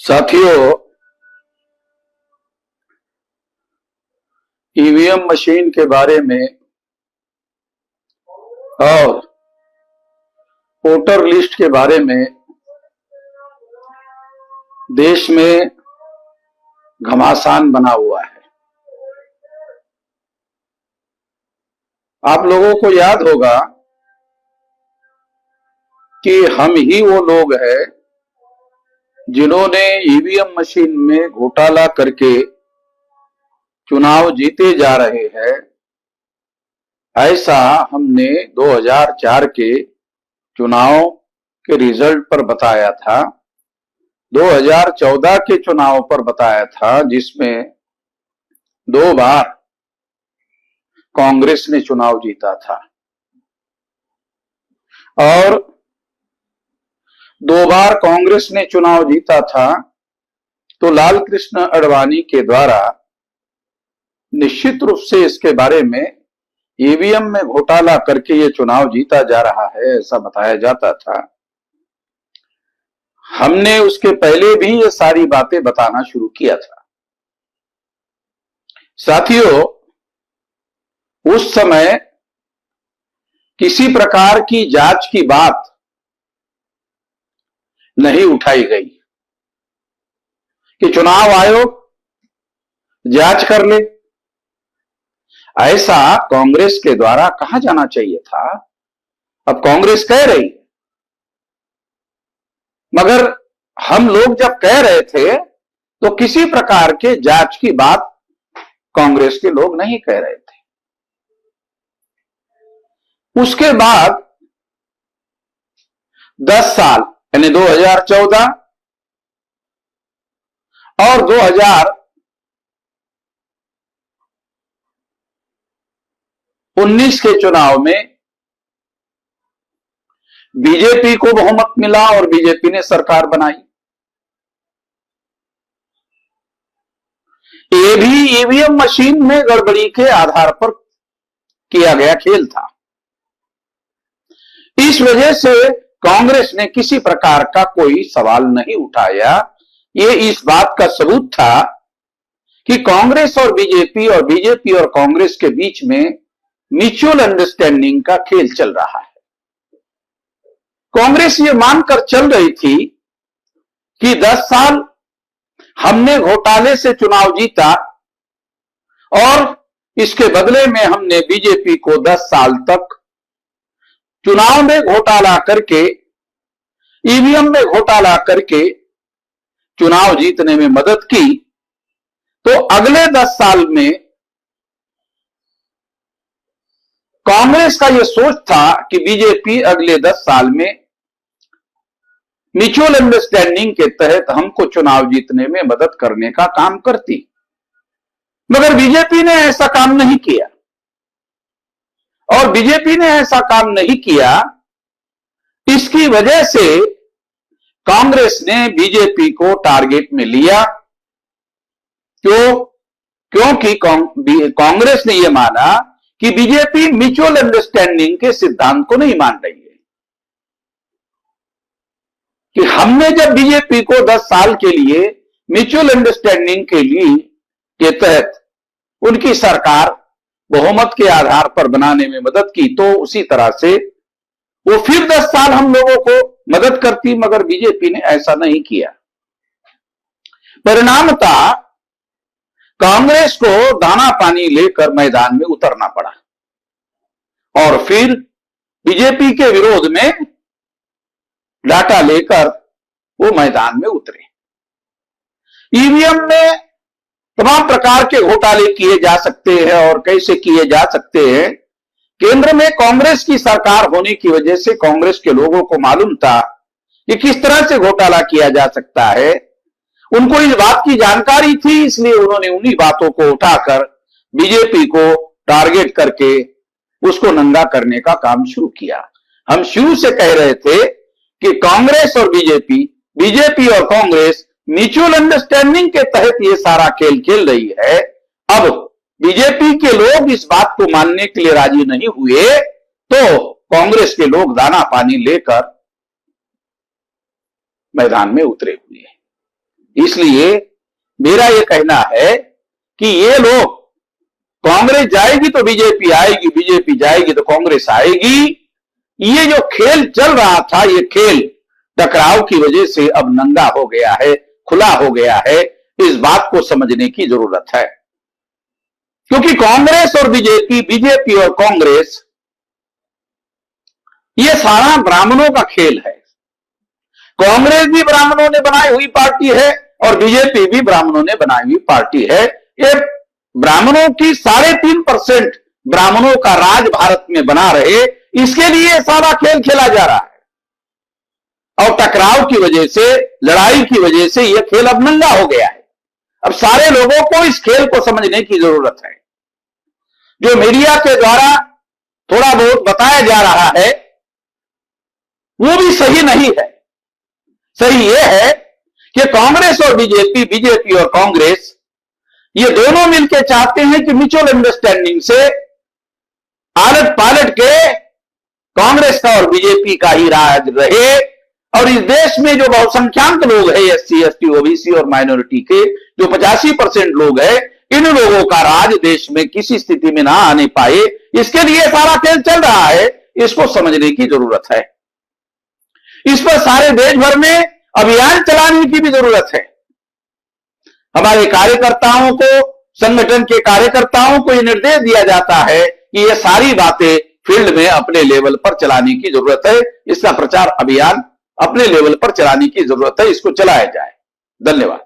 साथियों, EVM machine के बारे में और वोटर लिस्ट के बारे में देश में घमासान बना हुआ है। आप लोगों को याद होगा कि हम ही वो लोग हैं जिन्होंने ईवीएम मशीन में घोटाला करके चुनाव जीते जा रहे हैं। ऐसा हमने 2004 के चुनाव के रिजल्ट पर बताया था, 2014 के चुनाव पर बताया था, जिसमें 2 बार कांग्रेस ने चुनाव जीता था और 2 बार कांग्रेस ने चुनाव जीता था तो लाल कृष्ण आडवाणी के द्वारा निश्चित रूप से इसके बारे में ईवीएम में घोटाला करके ये चुनाव जीता जा रहा है, ऐसा बताया जाता था। हमने उसके पहले भी ये सारी बातें बताना शुरू किया था। साथियों, उस समय किसी प्रकार की जांच की बात नहीं उठाई गई कि चुनाव आयोग जांच कर ले। ऐसा कांग्रेस के द्वारा कहा जाना चाहिए था। अब कांग्रेस कह रही है, मगर हम लोग जब कह रहे थे तो किसी प्रकार के जांच की बात कांग्रेस के लोग नहीं कह रहे थे। उसके बाद 10 साल यानी 2014 और 2019 के चुनाव में बीजेपी को बहुमत मिला और बीजेपी ने सरकार बनाई। ये भी ईवीएम मशीन में गड़बड़ी के आधार पर किया गया खेल था। इस वजह से कांग्रेस ने किसी प्रकार का कोई सवाल नहीं उठाया। ये इस बात का सबूत था कि कांग्रेस और बीजेपी और कांग्रेस के बीच में म्यूचुअल अंडरस्टैंडिंग का खेल चल रहा है। कांग्रेस ये मानकर चल रही थी कि 10 साल हमने घोटाले से चुनाव जीता और इसके बदले में हमने बीजेपी को 10 साल तक चुनाव में घोटाला करके, ईवीएम में घोटाला करके चुनाव जीतने में मदद की। तो अगले 10 साल में कांग्रेस का यह सोच था कि बीजेपी अगले 10 साल में म्यूचुअल अंडरस्टैंडिंग के तहत हमको चुनाव जीतने में मदद करने का काम करती, मगर बीजेपी ने ऐसा काम नहीं किया। और बीजेपी ने ऐसा काम नहीं किया, इसकी वजह से कांग्रेस ने बीजेपी को टारगेट में लिया। क्योंकि कांग्रेस ने यह माना कि बीजेपी म्यूचुअल अंडरस्टैंडिंग के सिद्धांत को नहीं मान रही है, कि हमने जब बीजेपी को 10 साल के लिए म्यूचुअल अंडरस्टैंडिंग के तहत उनकी सरकार बहुमत के आधार पर बनाने में मदद की, तो उसी तरह से वो फिर 10 साल हम लोगों को मदद करती, मगर बीजेपी ने ऐसा नहीं किया। परिणामतः कांग्रेस को दाना पानी लेकर मैदान में उतरना पड़ा और फिर बीजेपी के विरोध में डाटा लेकर वो मैदान में उतरे। ईवीएम में तमाम प्रकार के घोटाले किए जा सकते हैं और कैसे किए जा सकते हैं। केंद्र में कांग्रेस की सरकार होने की वजह से कांग्रेस के लोगों को मालूम था कि किस तरह से घोटाला किया जा सकता है। उनको इस बात की जानकारी थी, इसलिए उन्होंने उन्हीं बातों को उठाकर बीजेपी को टारगेट करके उसको नंगा करने का काम शुरू किया। हम शुरू से कह रहे थे कि कांग्रेस और बीजेपी और कांग्रेस म्यूचुअल अंडरस्टैंडिंग के तहत ये सारा खेल खेल रही है। अब बीजेपी के लोग इस बात को मानने के लिए राजी नहीं हुए तो कांग्रेस के लोग दाना पानी लेकर मैदान में उतरे हुए हैं। इसलिए मेरा यह कहना है कि ये लोग, कांग्रेस जाएगी तो बीजेपी आएगी, बीजेपी जाएगी तो कांग्रेस आएगी, ये जो खेल चल रहा था, ये खेल टकराव की वजह से अब नंगा हो गया है, खुला हो गया है। इस बात को समझने की जरूरत है, क्योंकि कांग्रेस और बीजेपी, बीजेपी और कांग्रेस, ये सारा ब्राह्मणों का खेल है। कांग्रेस भी ब्राह्मणों ने बनाई हुई पार्टी है और बीजेपी भी ब्राह्मणों ने बनाई हुई पार्टी है। ये ब्राह्मणों की 3.5% ब्राह्मणों का राज भारत में बना रहे, इसके लिए सारा खेल खेला जा रहा है। और टकराव की वजह से, लड़ाई की वजह से यह खेल अब नंगा हो गया है। अब सारे लोगों को इस खेल को समझने की जरूरत है। जो मीडिया के द्वारा थोड़ा बहुत बताया जा रहा है वो भी सही नहीं है। सही यह है कि कांग्रेस और बीजेपी, बीजेपी और कांग्रेस, ये दोनों मिलकर चाहते हैं कि म्यूचुअल अंडरस्टैंडिंग से आलट पालट के कांग्रेस का और बीजेपी का ही राज रहे, और इस देश में जो बहुसंख्याक लोग हैं, एससी, एसटी, ओबीसी और माइनॉरिटी के जो 85% लोग हैं, इन लोगों का राज देश में किसी स्थिति में ना आने पाए, इसके लिए सारा खेल चल रहा है। इसको समझने की जरूरत है। इस पर सारे देश भर में अभियान चलाने की भी जरूरत है। हमारे कार्यकर्ताओं को, संगठन के कार्यकर्ताओं को यह निर्देश दिया जाता है कि ये सारी बातें फील्ड में अपने लेवल पर चलाने की जरूरत है। इसका प्रचार अभियान अपने लेवल पर चलाने की जरूरत है, इसको चलाया जाए। धन्यवाद।